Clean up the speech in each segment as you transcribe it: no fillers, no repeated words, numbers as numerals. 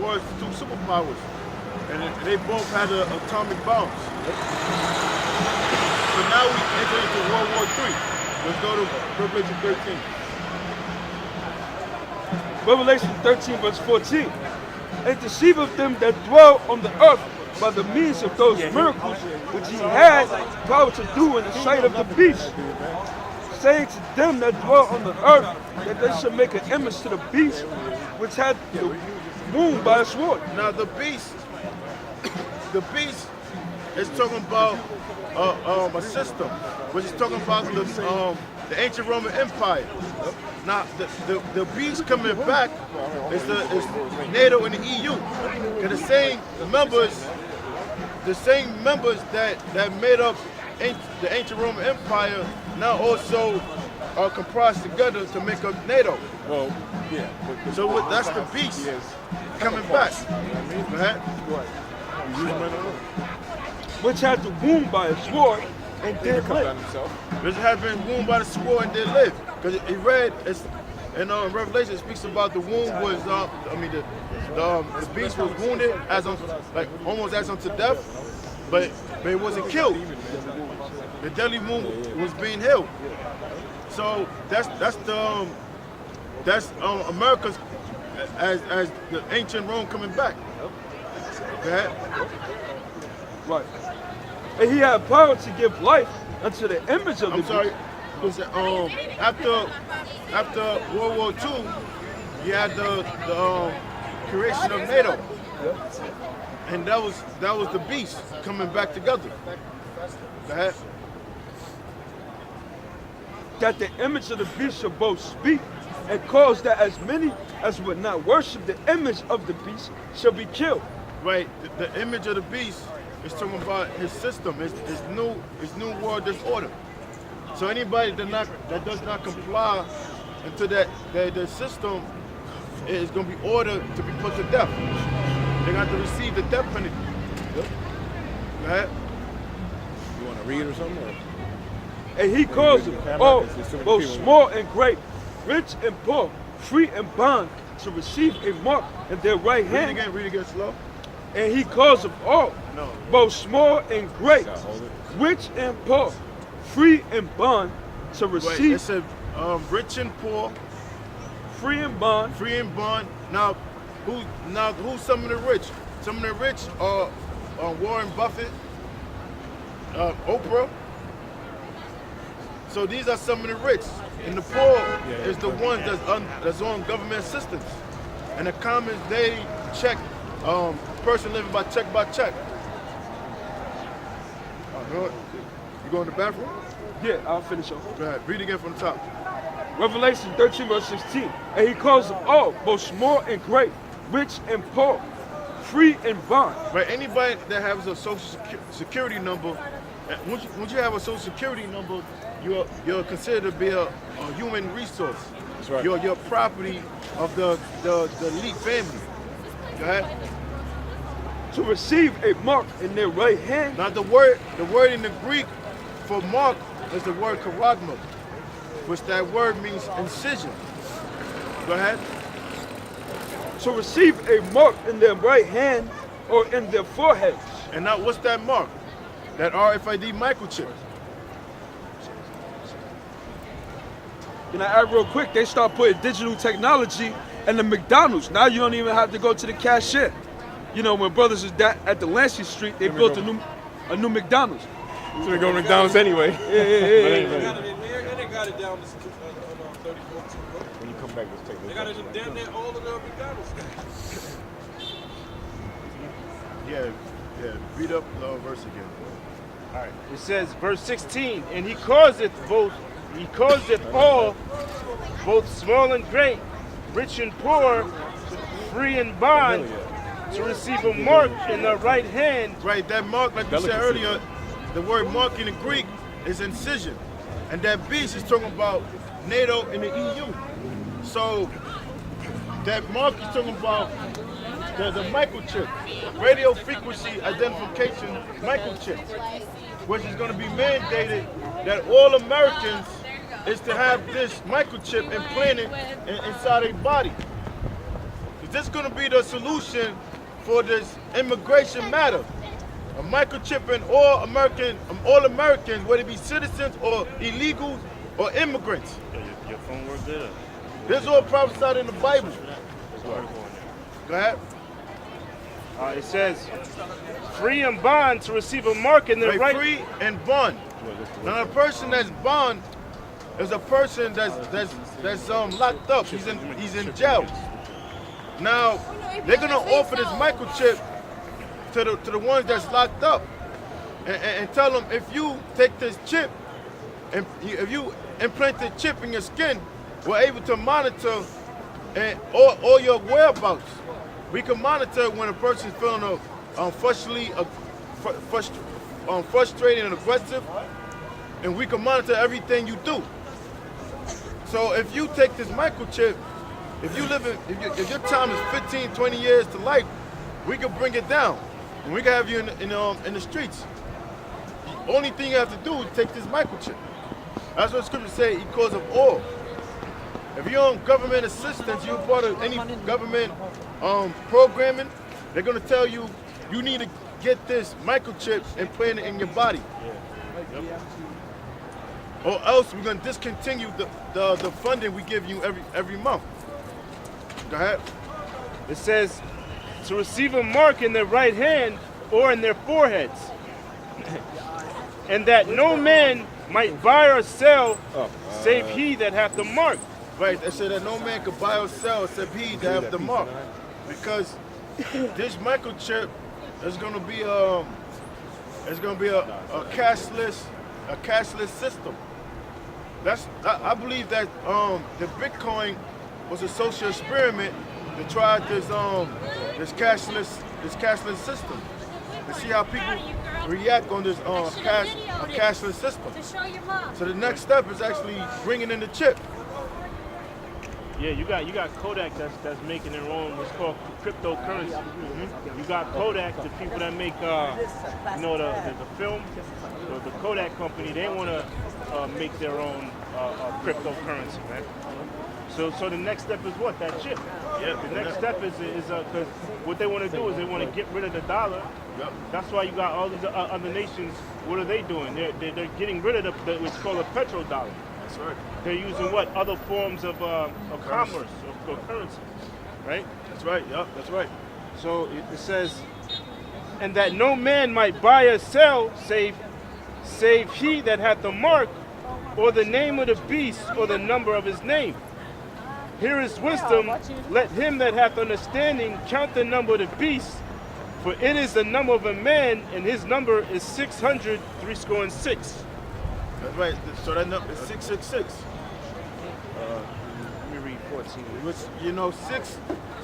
was two superpowers, and they both had atomic bombs. So now we enter into World War III. Let's go to Revelation 13. Revelation 13 verse 14. And deceiveth them that dwell on the earth by the means of those miracles which he had power to do in the sight of the beast, saying to them that dwell on the earth that they should make an image to the beast which had the wound by a sword. Now the beast is talking about a system, which is talking about the ancient Roman Empire. Now the beast coming back is NATO and the EU. And the same members that made up the ancient Roman Empire now also are comprised together to make up NATO. Well, yeah. So that's the beast coming back. Which had the wound by a sword and did live. Which had been wounded by the sword and did live. Because he read, in Revelation, it speaks about the wound was, the beast was wounded almost as unto death, but it wasn't killed. The deadly wound was being healed. So that's America's as the ancient Rome coming back. Right. And he had power to give life unto the image of the beast. After World War II, you had the creation of NATO, and that was the beast coming back together. That the image of the beast shall both speak and cause that as many as would not worship the image of the beast shall be killed. Right. The image of the beast is talking about his system, his new world disorder. So anybody that does not comply into that the system is going to be ordered to be put to death. They're going to receive the death penalty. Right? You want to read or something? Or? And he calls them all, both small and great, rich and poor, free and bond, to receive a mark in their right hand. Read again slow. And he calls them all, both small and great, rich and poor, free and bond, to receive. Wait, it said rich and poor, free and bond. Free and bond. Now who's some of the rich? Some of the rich are Warren Buffett, Oprah. So these are some of the rich, and the poor is the ones that's on government assistance. And the commons, they check person living by check by check. You going to the bathroom? Yeah, I'll finish off. Go ahead. Read again from the top. Revelation 13 verse 16. And he calls them all, both small and great, rich and poor, free and bond. Right. Anybody that has a social security number, once you have a social security number, you're considered to be a human resource. That's right. You're property of the elite family. Go ahead. To receive a mark in their right hand. Now the word in the Greek for mark is the word charagma, which that word means incision. Go ahead. To receive a mark in their right hand or in their foreheads. And now what's that mark? That R.F.I.D microchip. Can I add real quick? They start putting digital technology in the McDonald's. Now you don't even have to go to the cashier. You know, when brothers is at the Lancey Street, they built a new McDonald's. So we go to McDonald's anyway. Yeah. And they got it down to 34. When you come back, let's take a look. They got it down there all in the McDonald's. Yeah. Read up the verse again. All right. It says, verse 16, and he causeth all, both small and great, rich and poor, free and bond, to receive a mark in the right hand. Right, that mark, like you said earlier, the word mark in the Greek is incision. And that beast is talking about NATO and the EU. So that mark is talking about the microchip, radio frequency identification microchip, which is going to be mandated that all Americans is to have this microchip implanted inside their body. this going to be the solution for this immigration matter? A microchipping all Americans, whether it be citizens or illegals or immigrants. Your phone work good? This all prophesied in the Bible. Go ahead. It says, free and bond to receive a mark in their right. Free and bond. Now, a person that's bond is a person that's locked up. He's in jail. Now, they're gonna offer this microchip to the ones that's locked up, and tell them, if you take this chip and if you implant the chip in your skin, we're able to monitor all your whereabouts. We can monitor when a person's feeling frustrated and aggressive, and we can monitor everything you do. So if you take this microchip, if your time is 15, 20 years to life, we can bring it down, and we can have you in the streets. The only thing you have to do is take this microchip. That's what scripture say, he calls of all. If you're on government assistance, you're part of any government programming, they're gonna tell you, you need to get this microchip and plant it in your body. Or else we're gonna discontinue the funding we give you every month. Go ahead. It says, to receive a mark in their right hand or in their foreheads, and that no man might buy or sell save he that hath the mark. Right, they say that no man could buy or sell except he that have the mark. Because this microchip is gonna be a cashless system. I believe that the Bitcoin was a social experiment to try this cashless system, to see how people react on this cashless system. So the next step is actually bringing in the chip. Yeah, you got Kodak that's making their own. It's called cryptocurrency. You got Kodak, the people that make the film, the Kodak company. They want to make their own cryptocurrency, man. So the next step is what? That chip. Yeah. The next step is because what they want to do is they want to get rid of the dollar. Yep. That's why you got all these other nations. What are they doing? They're getting rid of what's called a petrodollar. That's right. They're using what? Other forms of commerce, of currency, right? That's right, yep, that's right. So it says, and that no man might buy or sell save he that hath the mark, or the name of the beast, or the number of his name. Here is wisdom, let him that hath understanding count the number of the beast, for it is the number of a man, and his number is 666. That's right. So that number is 666. Let me read 14. Which,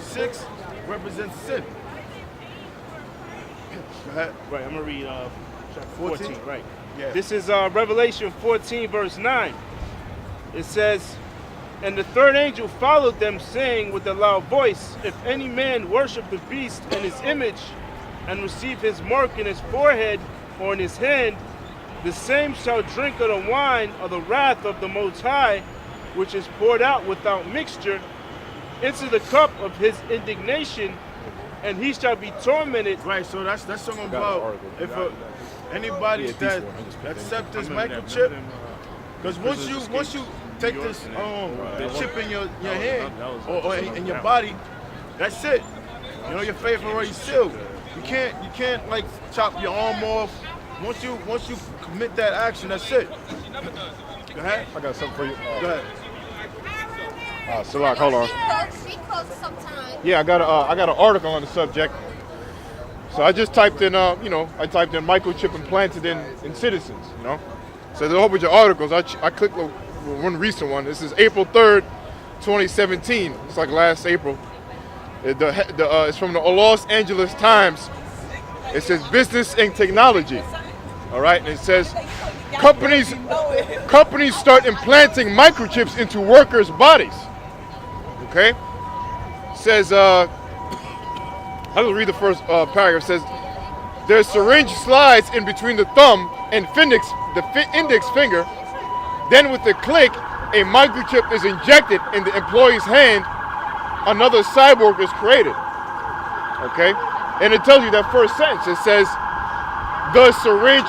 six represents sin. Go ahead. Right, I'm going to read chapter 14. Right. Yeah. This is Revelation 14, verse 9. It says, and the third angel followed them, saying with a loud voice, if any man worship the beast and his image, and receive his mark in his forehead or in his hand, the same shall drink of the wine of the wrath of the Most High, which is poured out without mixture, into the cup of his indignation, and he shall be tormented. Right, so that's something about if anybody that accept this microchip, because once you take this chip in your hand or in your body, that's it. Your faith already sealed. You can't like chop your arm off. Once you commit that action, that's it. Go ahead. I got something for you. Go ahead. Salak, hold on. Yeah, I got an article on the subject. So I just typed in, I typed in microchip implanted in citizens, So there's a whole bunch of articles. I clicked one recent one. This is April 3rd, 2017. It's like last April. It's from the Los Angeles Times. It says business and technology. All right, and it says companies start implanting microchips into workers' bodies. Okay, it says I will read the first paragraph. It says their syringe slides in between the thumb and index finger. Then with a click, a microchip is injected in the employee's hand another cyborg is created. Okay? And it tells you that first sentence. It says, the syringe.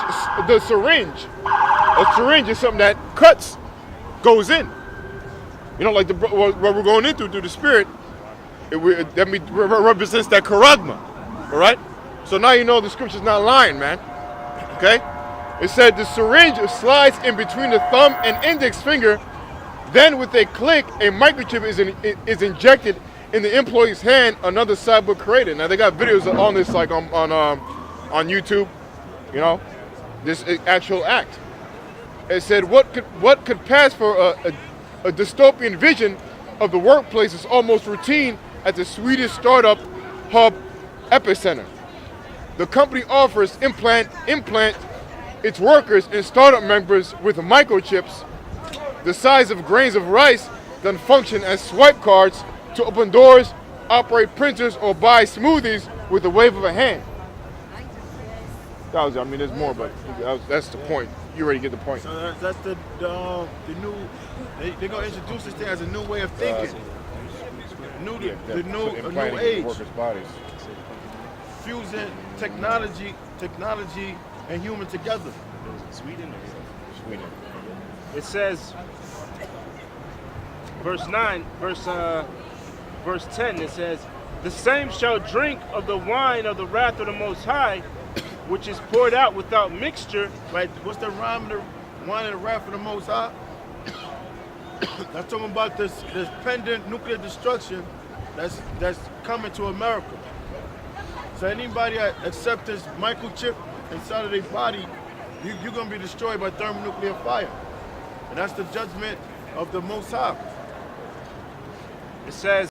A syringe is something that cuts, goes in. You know, like what we're going into through the spirit, that represents that charagma. All right? So now you know the scripture's not lying, man. Okay? It said the syringe slides in between the thumb and index finger. Then with a click, a microchip is injected in the employee's hand, another cyborg created. Now they got videos on this, like on YouTube, you know, this actual act. It said what could pass for a dystopian vision of the workplace is almost routine at the Swedish startup hub Epicenter. The company offers implant its workers and startup members with microchips the size of grains of rice that function as swipe cards to open doors, operate printers, or buy smoothies with the wave of a hand. That was, I mean, there's more, but that's the point. You already get the point. So that's the new. They're gonna introduce this thing as a new way of thinking. A new age. Workers' bodies. Fusing technology and human together. Sweden. Sweden. It says, verse 10, it says, the same shall drink of the wine of the wrath of the Most High, which is poured out without mixture. Right? What's the rhyme of the wine of the wrath of the Most High? That's talking about this pending nuclear destruction that's coming to America. So anybody that accepts this microchip inside of their body, you're going to be destroyed by thermonuclear fire. And that's the judgment of the Most High. It says,